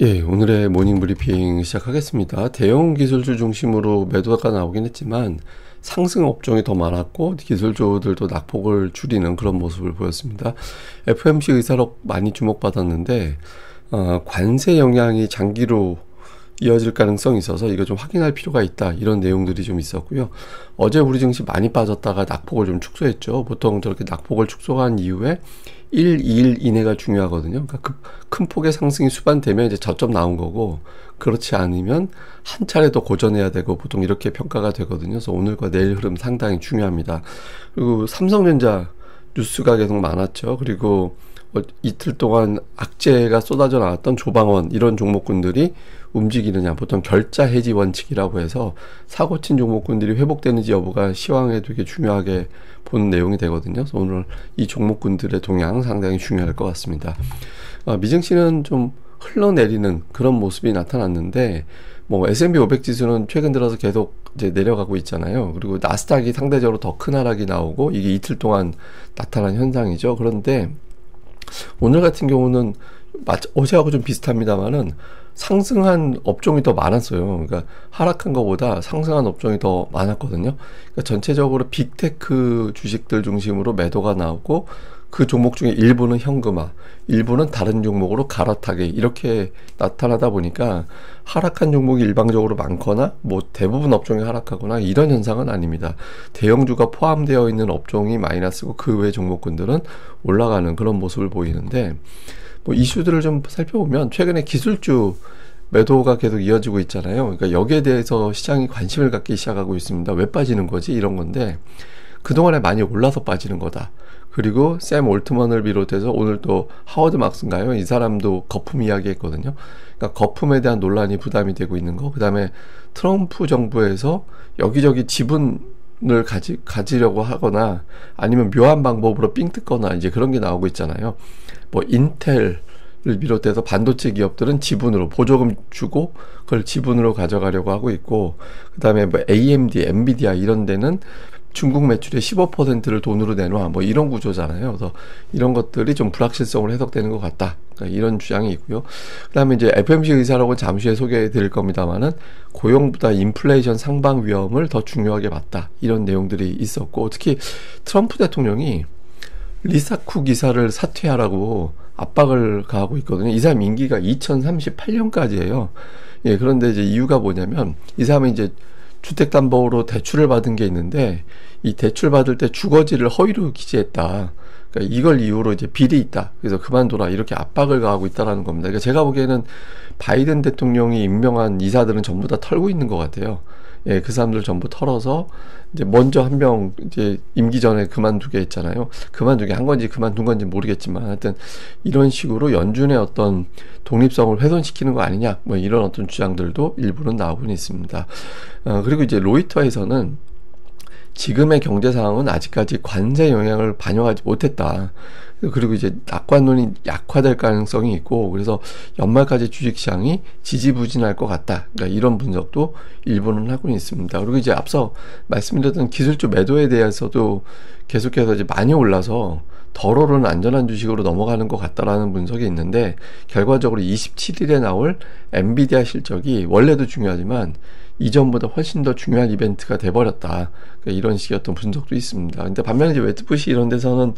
예, 오늘의 모닝 브리핑 시작하겠습니다. 대형 기술주 중심으로 매도가 나오긴 했지만 상승 업종이 더 많았고 기술주들도 낙폭을 줄이는 그런 모습을 보였습니다. FOMC 의사록 많이 주목받았는데 관세 영향이 장기로 이어질 가능성이 있어서 이거 좀 확인할 필요가 있다, 이런 내용들이 좀 있었고요. 어제 우리 증시 많이 빠졌다가 낙폭을 좀 축소했죠. 보통 저렇게 낙폭을 축소한 이후에 1, 2일 이내가 중요하거든요. 그러니까 큰 폭의 상승이 수반되면 이제 저점 나온 거고, 그렇지 않으면 한 차례 더 고전해야 되고, 보통 이렇게 평가가 되거든요. 그래서 오늘과 내일 흐름 상당히 중요합니다. 그리고 삼성전자 뉴스가 계속 많았죠. 그리고 이틀 동안 악재가 쏟아져 나왔던 조방원, 이런 종목군들이 움직이느냐, 보통 결자 해지 원칙이라고 해서 사고 친 종목군들이 회복되는지 여부가 시황에 되게 중요하게 보는 내용이 되거든요. 그래서 오늘 이 종목군들의 동향 상당히 중요할 것 같습니다. 미증시는 좀 흘러내리는 그런 모습이 나타났는데, 뭐 S&P 500 지수는 최근 들어서 계속 이제 내려가고 있잖아요. 그리고 나스닥이 상대적으로 더 큰 하락이 나오고, 이게 이틀 동안 나타난 현상이죠. 그런데 오늘 같은 경우는 어제하고 좀 비슷합니다만은 상승한 업종이 더 많았어요. 그러니까 하락한 것보다 상승한 업종이 더 많았거든요. 그러니까 전체적으로 빅테크 주식들 중심으로 매도가 나오고, 그 종목 중에 일부는 현금화, 일부는 다른 종목으로 갈아타기, 이렇게 나타나다 보니까 하락한 종목이 일방적으로 많거나 뭐 대부분 업종이 하락하거나 이런 현상은 아닙니다. 대형주가 포함되어 있는 업종이 마이너스고 그 외 종목군들은 올라가는 그런 모습을 보이는데, 뭐 이슈들을 좀 살펴보면 최근에 기술주 매도가 계속 이어지고 있잖아요. 그러니까 여기에 대해서 시장이 관심을 갖기 시작하고 있습니다. 왜 빠지는 거지? 이런 건데, 그동안에 많이 올라서 빠지는 거다. 그리고 샘 올트먼을 비롯해서 오늘 또 하워드 막스인가요? 이 사람도 거품 이야기 했거든요. 그러니까 거품에 대한 논란이 부담이 되고 있는 거. 그 다음에 트럼프 정부에서 여기저기 지분을 가지려고 하거나 아니면 묘한 방법으로 삥 뜯거나 이제 그런 게 나오고 있잖아요. 뭐 인텔을 비롯해서 반도체 기업들은 지분으로 보조금 주고 그걸 지분으로 가져가려고 하고 있고, 그 다음에 뭐 AMD, 엔비디아 이런 데는 중국 매출의 15%를 돈으로 내놔, 뭐 이런 구조잖아요. 그래서 이런 것들이 좀 불확실성으로 해석되는 것 같다, 그러니까 이런 주장이 있고요. 그 다음에 이제 FOMC 의사록은 잠시 후에 소개해 드릴 겁니다만은 고용보다 인플레이션 상방 위험을 더 중요하게 봤다, 이런 내용들이 있었고, 특히 트럼프 대통령이 리사쿠 기사를 사퇴하라고 압박을 가하고 있거든요. 이 사람 임기가 2038년까지예요. 예, 그런데 이제 이유가 뭐냐면, 이 사람은 이제 주택담보로 대출을 받은 게 있는데, 이 대출 받을 때 주거지를 허위로 기재했다, 그러니까 이걸 이유로 이제 비리 있다, 그래서 그만둬라, 이렇게 압박을 가하고 있다라는 겁니다. 그러니까 제가 보기에는 바이든 대통령이 임명한 이사들은 전부 다 털고 있는 것 같아요. 예, 그 사람들 전부 털어서 이제 먼저 한 명 이제 임기 전에 그만두게 했잖아요. 그만두게 한 건지 그만둔 건지 모르겠지만 하여튼 이런 식으로 연준의 어떤 독립성을 훼손시키는 거 아니냐, 뭐 이런 어떤 주장들도 일부는 나오곤 있습니다. 그리고 이제 로이터에서는 지금의 경제 상황은 아직까지 관세 영향을 반영하지 못했다. 그리고 이제 낙관론이 약화될 가능성이 있고, 그래서 연말까지 주식시장이 지지부진할 것 같다, 그러니까 이런 분석도 일부는 하고 있습니다. 그리고 이제 앞서 말씀드렸던 기술주 매도에 대해서도 계속해서 이제 많이 올라서 덜 오르는 안전한 주식으로 넘어가는 것 같다라는 분석이 있는데, 결과적으로 27일에 나올 엔비디아 실적이 원래도 중요하지만 이전보다 훨씬 더 중요한 이벤트가 돼버렸다, 그러니까 이런 식의 어떤 분석도 있습니다. 근데 반면에 이제 웨드푸시 이런 데서는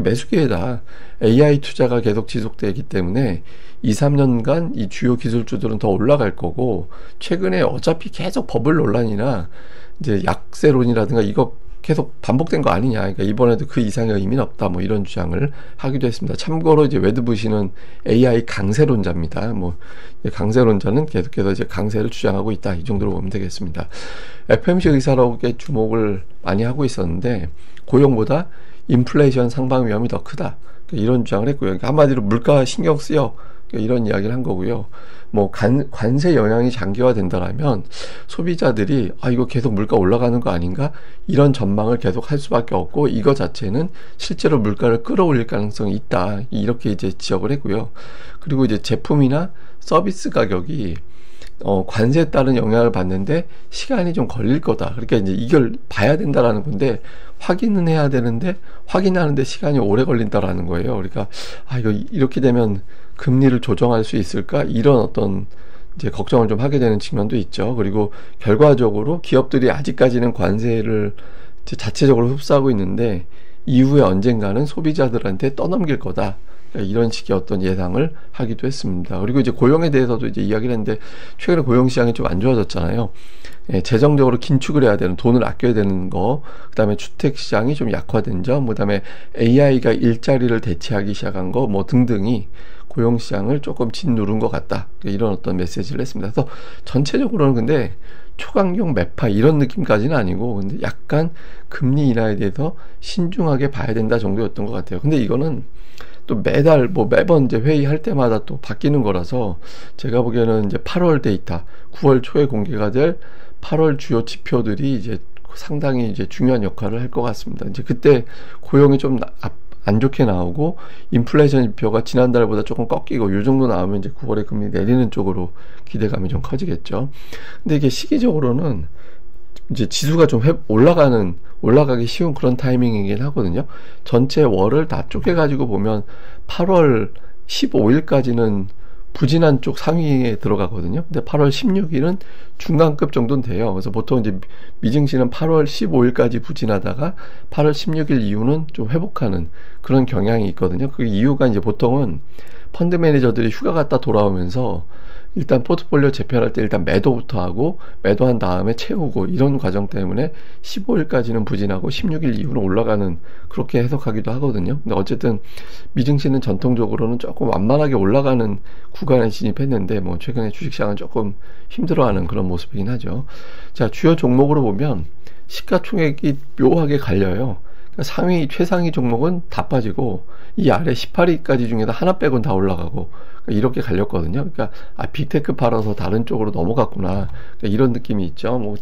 매수 기회다, AI 투자가 계속 지속되기 때문에 2, 3년간 이 주요 기술주들은 더 올라갈 거고, 최근에 어차피 계속 버블 논란이나 이제 약세론이라든가 이거 계속 반복된 거 아니냐, 그러니까 이번에도 그 이상의 의미는 없다, 뭐 이런 주장을 하기도 했습니다. 참고로 이제 웨드부시는 AI 강세론자입니다. 뭐 강세론자는 계속해서 이제 강세를 주장하고 있다, 이 정도로 보면 되겠습니다. FOMC 의사록에 주목을 많이 하고 있었는데, 고용보다 인플레이션 상방 위험이 더 크다, 그러니까 이런 주장을 했고요. 그러니까 한마디로 물가 신경 쓰여, 그러니까 이런 이야기를 한 거고요. 뭐 관세 영향이 장기화된다라면 소비자들이 이거 계속 물가 올라가는 거 아닌가, 이런 전망을 계속 할 수밖에 없고, 이거 자체는 실제로 물가를 끌어올릴 가능성이 있다, 이렇게 이제 지적을 했고요. 그리고 이제 제품이나 서비스 가격이 관세에 따른 영향을 받는데 시간이 좀 걸릴 거다. 그러니까 이제 이걸 봐야 된다라는 건데, 확인은 해야 되는데 확인하는데 시간이 오래 걸린다라는 거예요. 그러니까 이거 이렇게 되면 금리를 조정할 수 있을까? 이런 어떤 이제 걱정을 좀 하게 되는 측면도 있죠. 그리고 결과적으로 기업들이 아직까지는 관세를 이제 자체적으로 흡수하고 있는데, 이후에 언젠가는 소비자들한테 떠넘길 거다. 이런 식의 어떤 예상을 하기도 했습니다. 그리고 이제 고용에 대해서도 이제 이야기를 했는데, 최근에 고용 시장이 좀 안 좋아졌잖아요. 재정적으로 긴축을 해야 되는, 돈을 아껴야 되는 거, 그 다음에 주택 시장이 좀 약화된 점, 그 다음에 AI가 일자리를 대체하기 시작한 거, 뭐 등등이 고용 시장을 조금 짓누른 것 같다. 이런 어떤 메시지를 했습니다. 그래서 전체적으로는 근데 초강경 매파 이런 느낌까지는 아니고, 근데 약간 금리 인하에 대해서 신중하게 봐야 된다 정도였던 것 같아요. 근데 이거는 또 매달 매번 이제 회의할 때마다 또 바뀌는 거라서, 제가 보기에는 이제 8월 데이터, 9월 초에 공개가 될 8월 주요 지표들이 이제 상당히 이제 중요한 역할을 할 것 같습니다. 이제 그때 고용이 좀 안 좋게 나오고, 인플레이션 지표가 지난달보다 조금 꺾이고, 요 정도 나오면 이제 9월에 금리 내리는 쪽으로 기대감이 좀 커지겠죠. 근데 이게 시기적으로는 이제 지수가 좀 올라가기 쉬운 그런 타이밍이긴 하거든요. 전체 월을 다 쪼개가지고 보면 8월 15일까지는 부진한 쪽 상위에 들어가거든요. 근데 8월 16일은 중간급 정도는 돼요. 그래서 보통 이제 미증시는 8월 15일까지 부진하다가 8월 16일 이후는 좀 회복하는 그런 경향이 있거든요. 그 이유가 이제 보통은 펀드 매니저들이 휴가 갔다 돌아오면서 일단 포트폴리오 재편할 때 일단 매도부터 하고, 매도한 다음에 채우고, 이런 과정 때문에 15일까지는 부진하고 16일 이후는 올라가는, 그렇게 해석하기도 하거든요. 근데 어쨌든 미증시는 전통적으로는 조금 완만하게 올라가는 구간에 진입했는데, 뭐 최근에 주식시장은 조금 힘들어하는 그런 모습이긴 하죠. 자, 주요 종목으로 보면 시가총액이 묘하게 갈려요. 그러니까 상위 최상위 종목은 다 빠지고, 이 아래 18위까지 중에서 하나 빼곤 다 올라가고, 이렇게 갈렸거든요. 그러니까 빅테크 팔아서 다른 쪽으로 넘어갔구나, 그러니까 이런 느낌이 있죠. 뭐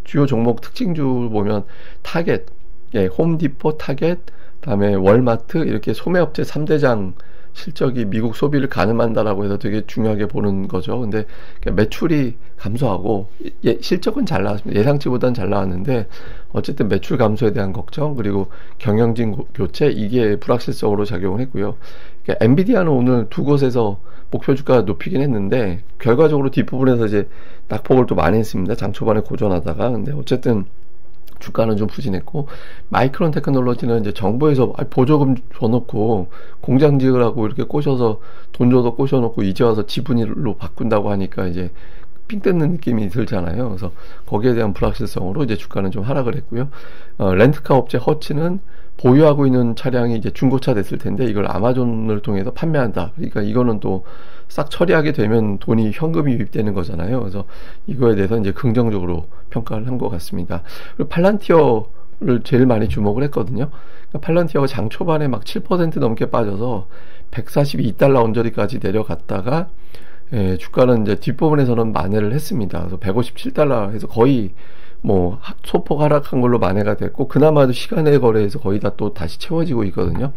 주요 종목 특징주 보면 타겟, 홈디포, 타겟, 그다음에 월마트, 이렇게 소매업체 3대장 실적이 미국 소비를 가늠한다라고 해서 되게 중요하게 보는 거죠. 근데 매출이 감소하고, 실적은 잘 나왔습니다. 예상치보다는 잘 나왔는데, 어쨌든 매출 감소에 대한 걱정, 그리고 경영진 교체, 이게 불확실성으로 작용을 했고요. 그러니까 엔비디아는 오늘 두 곳에서 목표 주가 높이긴 했는데, 결과적으로 뒷부분에서 이제 낙폭을 또 많이 했습니다. 장 초반에 고전하다가. 근데 어쨌든 주가는 좀 부진했고, 마이크론 테크놀로지는 이제 정부에서 보조금 줘놓고 공장 지으라고 이렇게 꼬셔서 돈 줘서 꼬셔놓고, 이제 와서 지분으로 바꾼다고 하니까 이제 삥 뜯는 느낌이 들잖아요. 그래서 거기에 대한 불확실성으로 이제 주가는 좀 하락을 했고요. 렌트카 업체 허츠는 보유하고 있는 차량이 이제 중고차 됐을 텐데, 이걸 아마존을 통해서 판매한다. 그러니까 이거는 또 싹 처리하게 되면 돈이 현금이 유입되는 거잖아요. 그래서 이거에 대해서 이제 긍정적으로 평가를 한 것 같습니다. 그리고 팔란티어를 제일 많이 주목을 했거든요. 그러니까 팔란티어가 장 초반에 막 7% 넘게 빠져서 142달러 언저리까지 내려갔다가, 주가는 이제 뒷부분에서는 만회를 했습니다. 그래서 157달러 해서 거의 뭐 소폭 하락한 걸로 만회가 됐고, 그나마도 시간의 거래에서 거의 다 또 다시 채워지고 있거든요.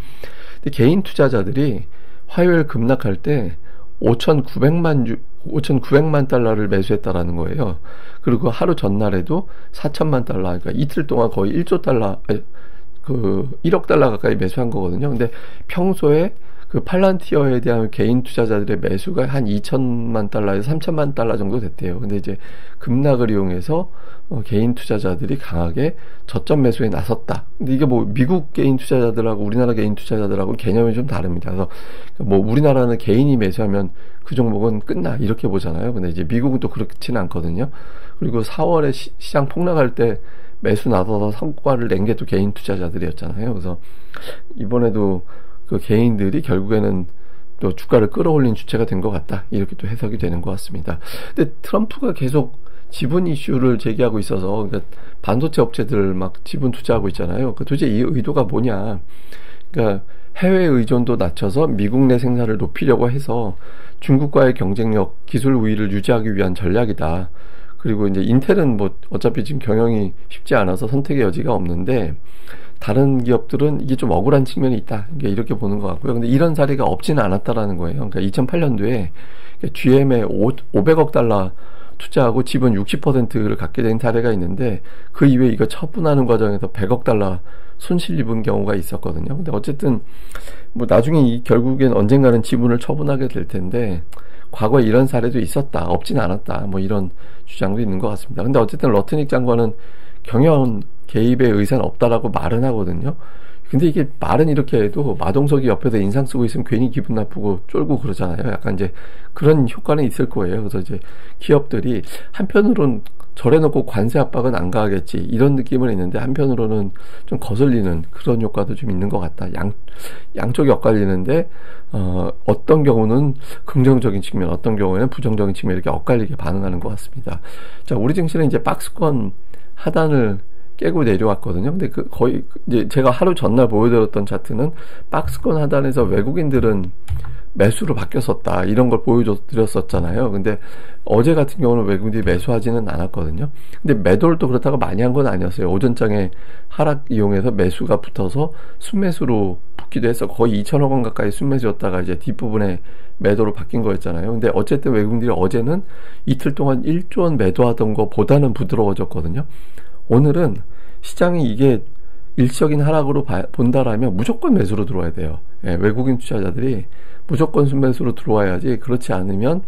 근데 개인 투자자들이 화요일 급락할 때 5,900만 달러를 매수했다라는 거예요. 그리고 하루 전날에도 4천만 달러, 그러니까 이틀 동안 거의 1조 달러, 1억 달러 가까이 매수한 거거든요. 근데 평소에 그 팔란티어에 대한 개인 투자자들의 매수가 한 2천만 달러에서 3천만 달러 정도 됐대요. 근데 이제 급락을 이용해서 개인 투자자들이 강하게 저점 매수에 나섰다. 근데 이게 뭐 미국 개인 투자자들하고 우리나라 개인 투자자들하고 개념이 좀 다릅니다. 그래서 뭐 우리나라는 개인이 매수하면 그 종목은 끝나, 이렇게 보잖아요. 근데 이제 미국은 또 그렇지는 않거든요. 그리고 4월에 시장 폭락할 때 매수 나서서 성과를 낸 게 또 개인 투자자들이었잖아요. 그래서 이번에도 그 개인들이 결국에는 또 주가를 끌어올린 주체가 된 것 같다, 이렇게 또 해석이 되는 것 같습니다. 근데 트럼프가 계속 지분 이슈를 제기하고 있어서, 그러니까 반도체 업체들 막 지분 투자하고 있잖아요. 도대체 이 의도가 뭐냐? 그러니까 해외 의존도 낮춰서 미국 내 생산을 높이려고 해서 중국과의 경쟁력, 기술 우위를 유지하기 위한 전략이다. 그리고 이제 인텔은 뭐 어차피 지금 경영이 쉽지 않아서 선택의 여지가 없는데, 다른 기업들은 이게 좀 억울한 측면이 있다, 이렇게 보는 것 같고요. 근데 이런 사례가 없지는 않았다라는 거예요. 그러니까 2008년도에 GM에 500억 달러 투자하고 지분 60%를 갖게 된 사례가 있는데 그 이후에 이거 처분하는 과정에서 100억 달러 손실 입은 경우가 있었거든요. 근데 어쨌든 뭐 나중에 결국엔 언젠가는 지분을 처분하게 될 텐데 과거에 이런 사례도 있었다, 없진 않았다, 뭐 이런 주장도 있는 것 같습니다. 근데 어쨌든 러트닉 장관은 경영 개입의 의사는 없다라고 말은 하거든요. 근데 이게 말은 이렇게 해도 마동석이 옆에서 인상 쓰고 있으면 괜히 기분 나쁘고 쫄고 그러잖아요. 약간 이제 그런 효과는 있을 거예요. 그래서 이제 기업들이 한편으로는 저래놓고 관세 압박은 안 가하겠지 이런 느낌은 있는데 한편으로는 좀 거슬리는 그런 효과도 좀 있는 것 같다. 양쪽이 엇갈리는데 어떤 경우는 긍정적인 측면, 어떤 경우에는 부정적인 측면 이렇게 엇갈리게 반응하는 것 같습니다. 자, 우리 증시는 이제 박스권 하단을 깨고 내려왔거든요. 근데 거의 이제 제가 하루 전날 보여드렸던 차트는 박스권 하단에서 외국인들은 매수로 바뀌었었다 이런 걸 보여드렸었잖아요. 근데 어제 같은 경우는 외국인들이 매수하지는 않았거든요. 근데 매도를 또 그렇다고 많이 한 건 아니었어요. 오전장에 하락 이용해서 매수가 붙어서 순매수로 붙기도 해서 거의 2천억 원 가까이 순매수였다가 이제 뒷부분에 매도로 바뀐 거였잖아요. 근데 어쨌든 외국인들이 어제는 이틀 동안 1조 원 매도하던 것보다는 부드러워졌거든요. 오늘은 시장이 이게 일시적인 하락으로 본다라면 무조건 매수로 들어와야 돼요. 예, 외국인 투자자들이 무조건 순매수로 들어와야지 그렇지 않으면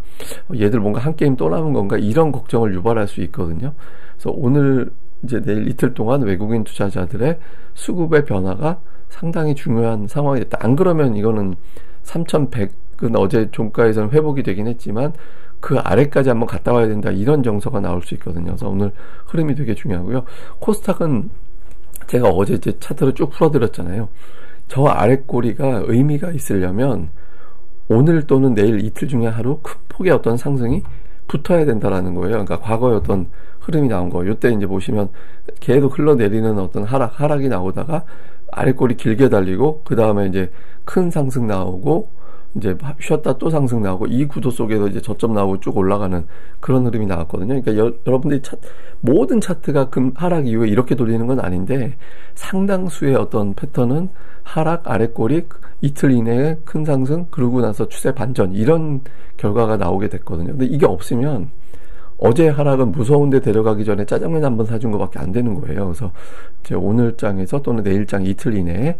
얘들 뭔가 한 게임 또 남은 건가 이런 걱정을 유발할 수 있거든요. 그래서 오늘 이제 내일 이틀 동안 외국인 투자자들의 수급의 변화가 상당히 중요한 상황이 됐다. 안 그러면 이거는 3,100은 어제 종가에서는 회복이 되긴 했지만 그 아래까지 한번 갔다 와야 된다 이런 정서가 나올 수 있거든요. 그래서 오늘 흐름이 되게 중요하고요. 코스닥은 제가 어제 이제 차트를 쭉 풀어드렸잖아요. 저 아래 꼬리가 의미가 있으려면 오늘 또는 내일 이틀 중에 하루 큰 폭의 어떤 상승이 붙어야 된다라는 거예요. 그러니까 과거의 어떤 흐름이 나온 거. 요때 이제 보시면 계속 흘러내리는 어떤 하락이 나오다가 아래 꼬리 길게 달리고 그 다음에 이제 큰 상승 나오고 이제 쉬었다 또 상승 나오고 이 구도 속에서 이제 저점 나오고 쭉 올라가는 그런 흐름이 나왔거든요. 그러니까 여러분들이 모든 차트가 하락 이후에 이렇게 돌리는 건 아닌데 상당수의 어떤 패턴은 하락 아래꼬리 이틀 이내에 큰 상승 그러고 나서 추세 반전 이런 결과가 나오게 됐거든요. 근데 이게 없으면 어제 하락은 무서운데 데려가기 전에 짜장면 한번 사준 것밖에 안 되는 거예요. 그래서 이제 오늘 장에서 또는 내일 장 이틀 이내에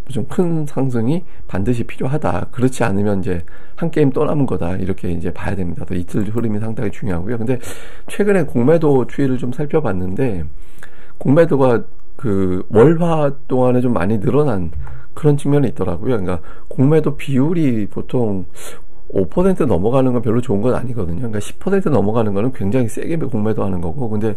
좀 큰 상승이 반드시 필요하다. 그렇지 않으면 이제 한 게임 또 남은 거다. 이렇게 이제 봐야 됩니다. 또 이틀 흐름이 상당히 중요하고요. 근데 최근에 공매도 추이를 좀 살펴봤는데 공매도가 그 월화 동안에 좀 많이 늘어난 그런 측면이 있더라고요. 그러니까 공매도 비율이 보통 5% 넘어가는 건 별로 좋은 건 아니거든요. 그러니까 10% 넘어가는 거는 굉장히 세게 공매도 하는 거고, 근데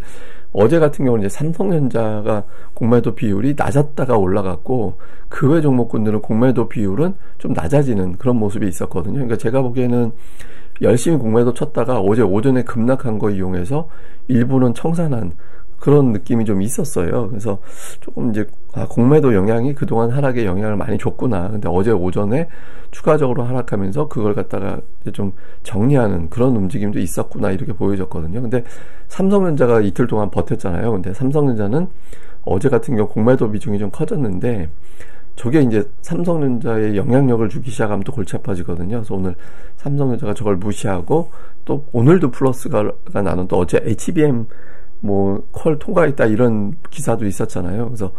어제 같은 경우는 이제 삼성전자가 공매도 비율이 낮았다가 올라갔고, 그 외 종목군들은 공매도 비율은 좀 낮아지는 그런 모습이 있었거든요. 그러니까 제가 보기에는 열심히 공매도 쳤다가 어제 오전에 급락한 거 이용해서 일부는 청산한 그런 느낌이 좀 있었어요. 그래서 조금 이제 공매도 영향이 그동안 하락에 영향을 많이 줬구나. 근데 어제 오전에 추가적으로 하락하면서 그걸 갖다가 이제 좀 정리하는 그런 움직임도 있었구나 이렇게 보여졌거든요. 근데 삼성전자가 이틀 동안 버텼잖아요. 근데 삼성전자는 어제 같은 경우 공매도 비중이 좀 커졌는데 저게 이제 삼성전자에 영향력을 주기 시작하면 또 골치 아파지거든요. 그래서 오늘 삼성전자가 저걸 무시하고 또 오늘도 플러스가 나는 또 어제 HBM 콜 통과했다 이런 기사도 있었잖아요. 그래서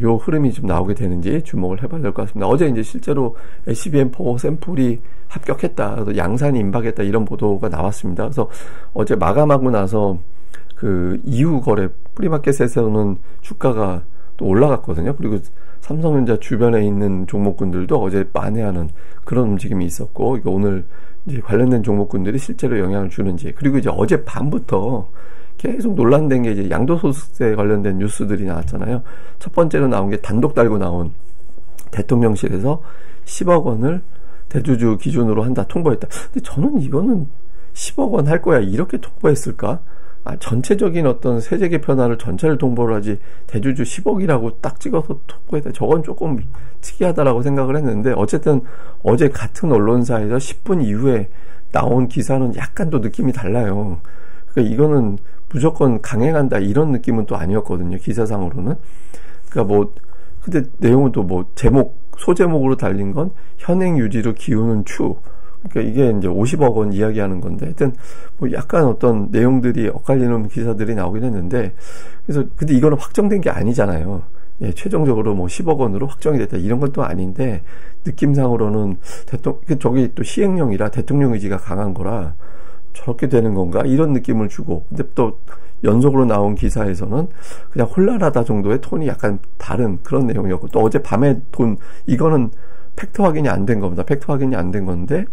요 흐름이 좀 나오게 되는지 주목을 해봐야 될 것 같습니다. 어제 이제 실제로 HBM4 샘플이 합격했다, 그래서 양산이 임박했다 이런 보도가 나왔습니다. 그래서 어제 마감하고 나서 그 이후 거래 프리마켓에서는 주가가 또 올라갔거든요. 그리고 삼성전자 주변에 있는 종목군들도 어제 만회하는 그런 움직임이 있었고, 이거 오늘 이제 관련된 종목군들이 실제로 영향을 주는지, 그리고 이제 어제 밤부터 계속 논란된 게 이제 양도소득세 관련된 뉴스들이 나왔잖아요. 첫 번째로 나온 게 단독 달고 나온 대통령실에서 10억 원을 대주주 기준으로 한다 통보했다. 근데 저는 이거는 10억 원 할 거야 이렇게 통보했을까? 전체적인 어떤 세제 개편안을 전체를 통보를 하지 대주주 10억이라고 딱 찍어서 통보했다. 저건 조금 특이하다라고 생각을 했는데, 어쨌든 어제 같은 언론사에서 10분 이후에 나온 기사는 약간 또 느낌이 달라요. 그러니까 이거는 무조건 강행한다 이런 느낌은 또 아니었거든요, 기사상으로는. 그러니까 근데 내용은 또 소제목으로 달린 건 현행 유지로 기우는 추. 그러니까 이게 이제 50억 원 이야기하는 건데, 하여튼 뭐 약간 어떤 내용들이 엇갈리는 기사들이 나오긴 했는데, 그래서 근데 이거는 확정된 게 아니잖아요. 예, 최종적으로 뭐 10억 원으로 확정이 됐다 이런 건 또 아닌데, 느낌상으로는 저기 또 시행령이라 대통령 의지가 강한 거라 저렇게 되는 건가 이런 느낌을 주고, 근데 또 연속으로 나온 기사에서는 그냥 혼란하다 정도의 톤이 약간 다른 그런 내용이었고, 또 어제 밤에 이거는 팩트 확인이 안 된 겁니다. 팩트 확인이 안 된 건데,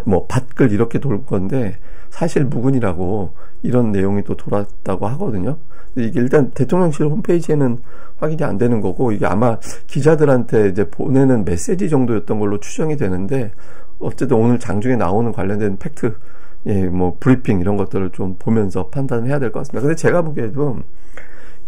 뭐 밭글 이렇게 돌 건데 사실 무근이라고 이런 내용이 또 돌았다고 하거든요. 이게 일단 대통령실 홈페이지에는 확인이 안 되는 거고, 이게 아마 기자들한테 이제 보내는 메시지 정도였던 걸로 추정이 되는데, 어쨌든 오늘 장중에 나오는 관련된 팩트, 예, 뭐 브리핑 이런 것들을 좀 보면서 판단을 해야 될 것 같습니다. 근데 제가 보기에도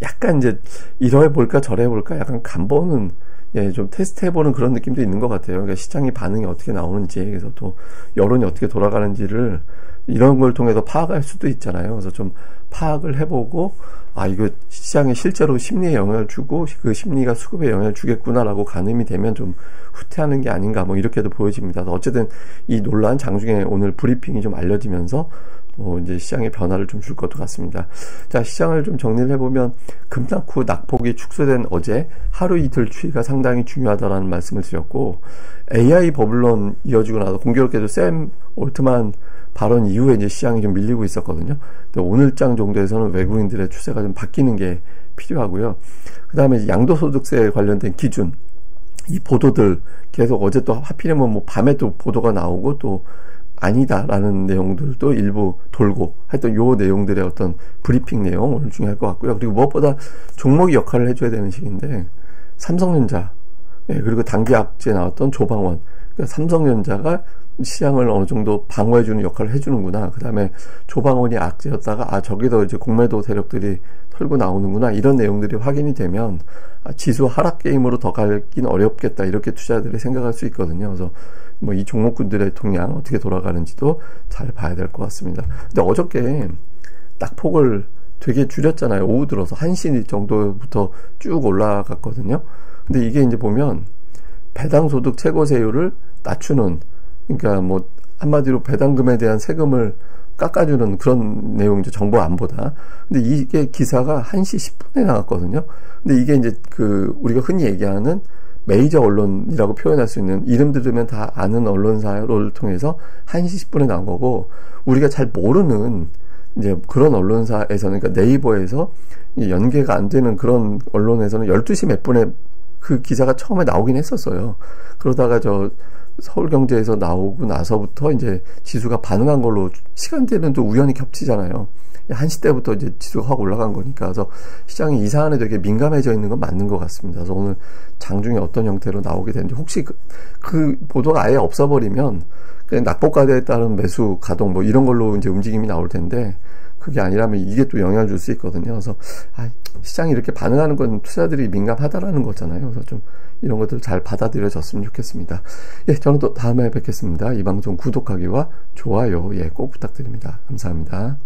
약간 이제 이러해 볼까 저러해 볼까 약간 간보는, 예, 좀 테스트해보는 그런 느낌도 있는 것 같아요. 그러니까 시장의 반응이 어떻게 나오는지, 그래서 또 여론이 어떻게 돌아가는지를 이런 걸 통해서 파악할 수도 있잖아요. 그래서 좀 파악을 해보고, 이거 시장에 실제로 심리에 영향을 주고 그 심리가 수급에 영향을 주겠구나라고 가늠이 되면 좀 후퇴하는 게 아닌가, 뭐 이렇게도 보여집니다. 어쨌든 이 논란 장중에 오늘 브리핑이 좀 알려지면서 이제 시장의 변화를 좀 줄 것도 같습니다. 자, 시장을 좀 정리를 해보면, 급락 후 낙폭이 축소된 어제 하루 이틀 추이가 상당히 중요하다라는 말씀을 드렸고, AI 버블론 이어지고 나서 공교롭게도 샘 올트만 발언 이후에 이제 시장이 좀 밀리고 있었거든요. 근데 오늘장 정도에서는 외국인들의 추세가 좀 바뀌는 게 필요하고요. 그 다음에 양도소득세 관련된 기준, 이 보도들 계속 어제 또 하필이면 뭐 밤에 또 보도가 나오고 또 아니다라는 내용들도 일부 돌고, 하여튼 요 내용들의 어떤 브리핑 내용 오늘 중요할 것 같고요. 그리고 무엇보다 종목이 역할을 해줘야 되는 시기인데, 삼성전자, 예, 그리고 단기악재 나왔던 조방원, 그러니까 삼성전자가 시장을 어느 정도 방어해주는 역할을 해주는구나. 그 다음에 조방원이 악재였다가 저기도 이제 공매도 세력들이 털고 나오는구나. 이런 내용들이 확인이 되면 지수 하락 게임으로 더 가긴 어렵겠다. 이렇게 투자자들이 생각할 수 있거든요. 그래서 뭐 이 종목군들의 동향 어떻게 돌아가는지도 잘 봐야 될 것 같습니다. 근데 어저께 낙폭을 되게 줄였잖아요. 오후 들어서 1시 정도부터 쭉 올라갔거든요. 근데 이게 이제 보면 배당소득 최고세율을 낮추는, 그러니까 뭐 한마디로 배당금에 대한 세금을 깎아주는 그런 내용이죠. 정부 안보다. 근데 이게 기사가 1시 10분에 나왔거든요. 근데 이게 이제 우리가 흔히 얘기하는 메이저 언론이라고 표현할 수 있는, 이름 들으면 다 아는 언론사를 통해서 1시 10분에 나온 거고, 우리가 잘 모르는 이제 그런 언론사에서는, 그러니까 네이버에서 연계가 안 되는 그런 언론에서는 12시 몇 분에 그 기사가 처음에 나오긴 했었어요. 그러다가 서울경제에서 나오고 나서부터 이제 지수가 반응한 걸로, 시간대는 또 우연히 겹치잖아요. 1시 때부터 이제 지수가 확 올라간 거니까. 그래서 시장이 이 사안에 되게 민감해져 있는 건 맞는 것 같습니다. 그래서 오늘 장중에 어떤 형태로 나오게 되는지, 혹시 그 보도가 아예 없어버리면 그냥 낙폭과대에 따른 매수 가동 뭐 이런 걸로 이제 움직임이 나올 텐데, 그게 아니라면 이게 또 영향을 줄 수 있거든요. 그래서 시장이 이렇게 반응하는 건 투자들이 민감하다라는 거잖아요. 그래서 좀 이런 것들 잘 받아들여졌으면 좋겠습니다. 예, 저는 또 다음에 뵙겠습니다. 이 방송 구독하기와 좋아요, 꼭 부탁드립니다. 감사합니다.